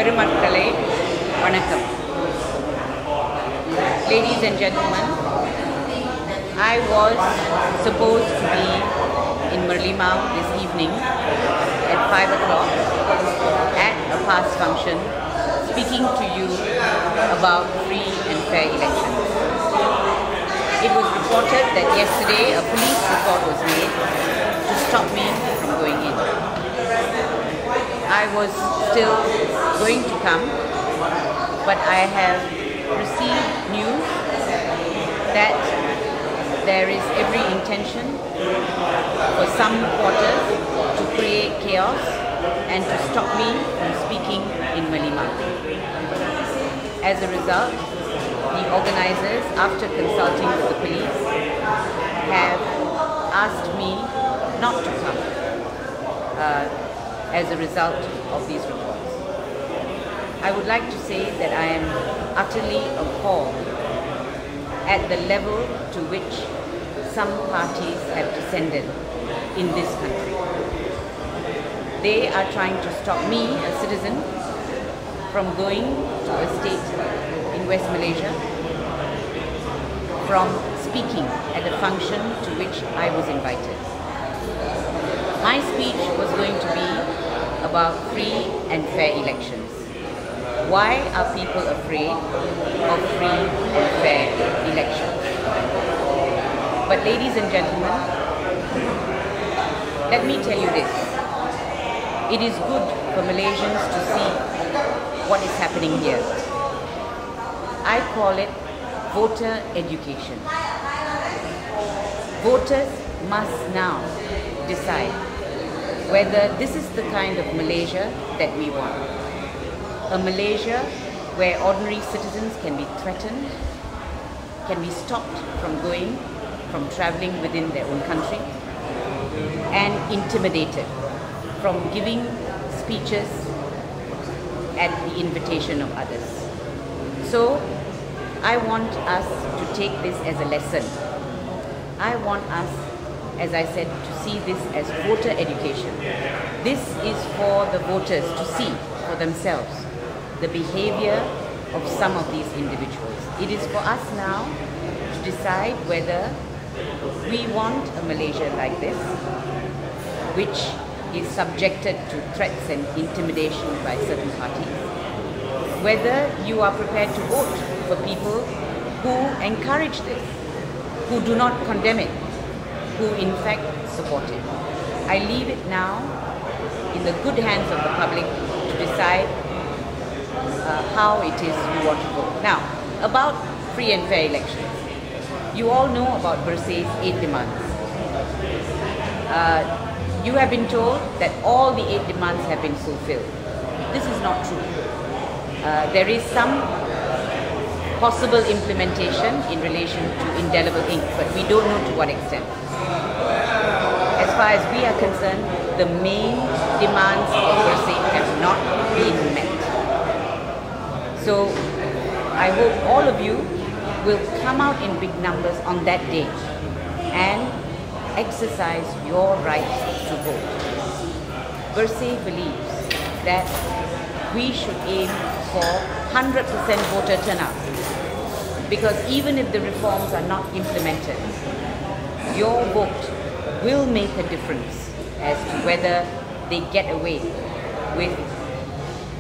Perumatkale, Vanakkam. Ladies and gentlemen, I was supposed to be in Merlimau this evening at 5 o'clock at a past function speaking to you about free and fair elections. It was reported that yesterday a police report was made to stop me from going in. I was still going to come, but I have received news that there is every intention for some quarters to create chaos and to stop me from speaking in Merlimau. As a result, the organizers, after consulting with the police, have asked me not to come as a result of these reports. I would like to say that I am utterly appalled at the level to which some parties have descended in this country. They are trying to stop me, a citizen, from going to a state in West Malaysia, from speaking at a function to which I was invited. My speech was going to be about free and fair elections. Why are people afraid of free and fair elections? But ladies and gentlemen, let me tell you this. It is good for Malaysians to see what is happening here. I call it voter education. Voters must now decide whether this is the kind of Malaysia that we want. A Malaysia where ordinary citizens can be threatened, can be stopped from travelling within their own country, and intimidated from giving speeches at the invitation of others. So, I want us to take this as a lesson. I want us, as I said, to see this as voter education. This is for the voters to see for themselves the behavior of some of these individuals. It is for us now to decide whether we want a Malaysia like this, which is subjected to threats and intimidation by certain parties, whether you are prepared to vote for people who encourage this, who do not condemn it, who in fact support it. I leave it now in the good hands of the public to decide how it is you want to vote. Now, about free and fair elections. You all know about Bersih's 8 demands. You have been told that all the 8 demands have been fulfilled. This is not true. There is some possible implementation in relation to indelible ink, but we don't know to what extent. As far as we are concerned, the main demands of Bersih have not been met. So, I hope all of you will come out in big numbers on that day and exercise your right to vote. Bersih believes that we should aim for 100% voter turnout, because even if the reforms are not implemented, your vote will make a difference as to whether they get away with,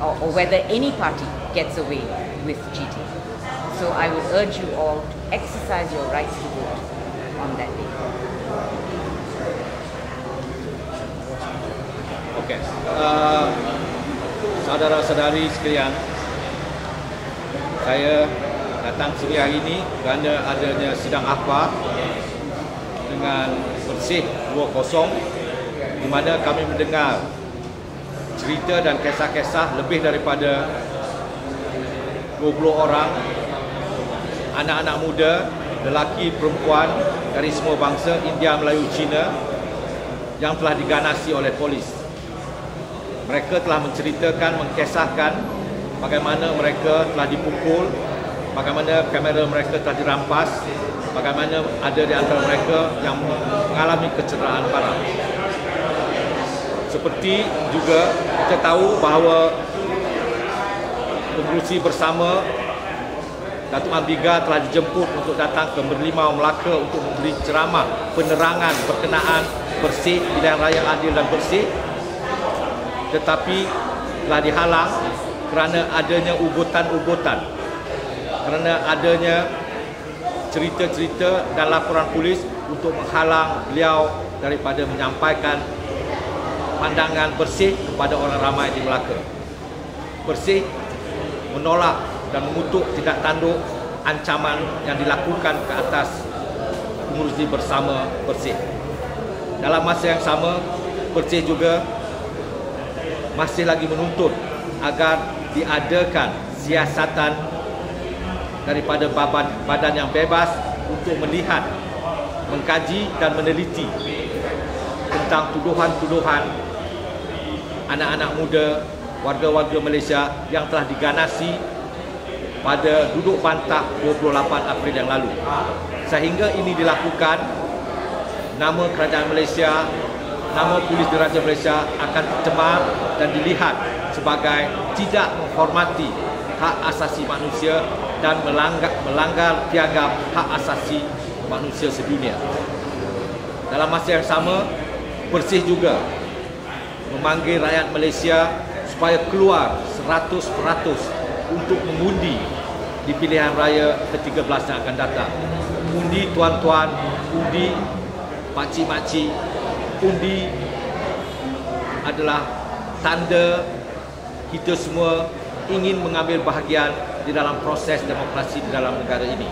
or whether any party gets away with cheating. So I would urge you all to exercise your rights to vote on that day. Okey, saudara-saudari sekalian, saya datang sini hari ini kerana adanya sidang akhbar dengan Bersih 20, di mana kami mendengar cerita dan kisah-kisah lebih daripada 20 orang anak-anak muda, lelaki, perempuan dari semua bangsa, India, Melayu, Cina, yang telah diganasi oleh polis. Mereka telah menceritakan, mengkisahkan bagaimana mereka telah dipukul, bagaimana kamera mereka telah dirampas, bagaimana ada di antara mereka yang mengalami kecederaan parah. Seperti juga kita tahu bahawa Pengurusi bersama Datuk Ambiga telah dijemput untuk datang ke Merlimau, Melaka untuk memberi ceramah penerangan berkenaan bersih, pilihan raya adil dan bersih, tetapi telah dihalang kerana adanya ugutan-ugutan, kerana adanya cerita-cerita dan laporan polis untuk menghalang beliau daripada menyampaikan pandangan bersih kepada orang ramai di Melaka. Bersih menolak dan mengutuk tindak tanduk ancaman yang dilakukan ke atas pengurusi bersama Bersih. Dalam masa yang sama, Bersih juga masih lagi menuntut agar diadakan siasatan daripada badan yang bebas untuk melihat, mengkaji dan meneliti tentang tuduhan-tuduhan anak-anak muda, warga-warga Malaysia yang telah diganasi pada duduk bantah 28 April yang lalu. Sehingga ini dilakukan, nama kerajaan Malaysia, nama Polis Diraja Malaysia akan tercemar dan dilihat sebagai tidak menghormati hak asasi manusia dan melanggar piagam hak asasi manusia sedunia. Dalam masa yang sama, Bersih juga memanggil rakyat Malaysia supaya keluar 100% untuk mengundi di pilihan raya ke-13 yang akan datang. Undi tuan-tuan, undi makcik-makcik, undi adalah tanda kita semua ingin mengambil bahagian di dalam proses demokrasi di dalam negara ini.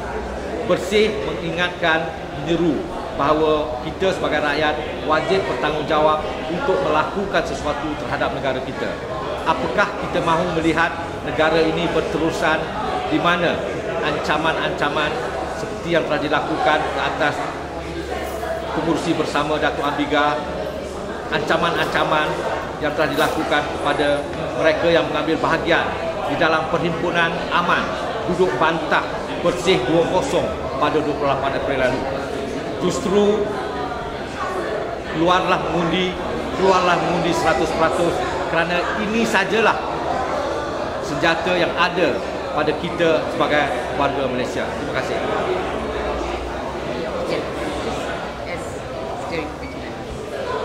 Bersih mengingatkan, menyeru bahawa kita sebagai rakyat wajib bertanggungjawab untuk melakukan sesuatu terhadap negara kita. Apakah kita mahu melihat negara ini berterusan di mana ancaman-ancaman seperti yang telah dilakukan ke atas pengurusi bersama Datuk Ambiga, ancaman-ancaman yang telah dilakukan kepada mereka yang mengambil bahagian di dalam perhimpunan aman duduk bantah Bersih 20 pada 28 April lalu. Justru keluarlah mengundi 100%, kerana ini sajalah senjata yang ada pada kita sebagai warga Malaysia. Terima kasih.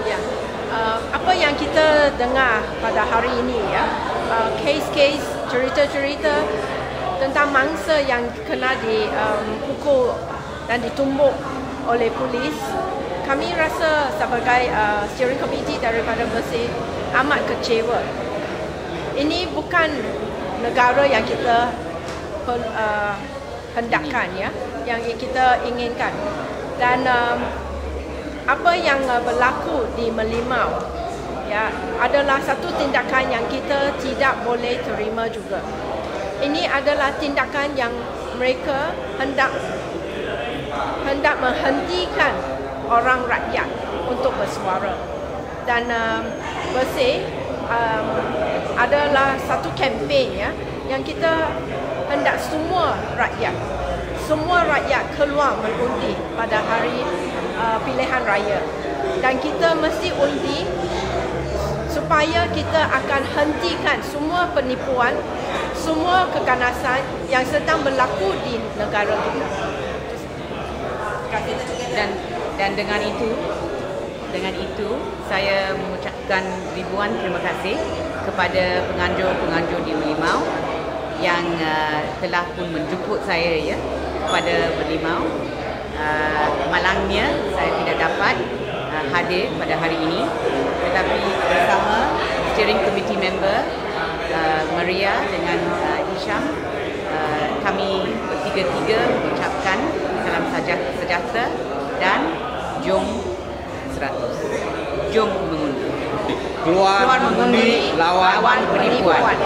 Ya, apa yang kita dengar pada hari ini ya, kes-kes, cerita-cerita tentang mangsa yang kena dipukul dan ditumbuk oleh polis, kami rasa sebagai steering committee daripada Bersih amat kecewa. Ini bukan negara yang kita hendakkan ya, yang kita inginkan. Dan apa yang berlaku di Merlimau ya adalah satu tindakan yang kita tidak boleh terima juga. Ini adalah tindakan yang mereka hendak menghentikan orang rakyat untuk bersuara. Dan Bersih adalah satu kempen ya yang kita hendak semua rakyat keluar mengundi pada hari pilihan raya, dan kita mesti undi supaya kita akan hentikan semua penipuan, semua keganasan yang sedang berlaku di negara kita. Dan dengan itu saya mengucapkan ribuan terima kasih kepada penganjur-penganjur di Merlimau yang telah pun menjemput saya ya kepada Merlimau. Malangnya saya tidak dapat hadir pada hari ini, tetapi bersama steering committee member Maria dengan Hisham, kami bertiga-tiga mengucapkan salam sejahtera dan jom 100. Jom mengundi. Keluar mengundi lawan penipuan.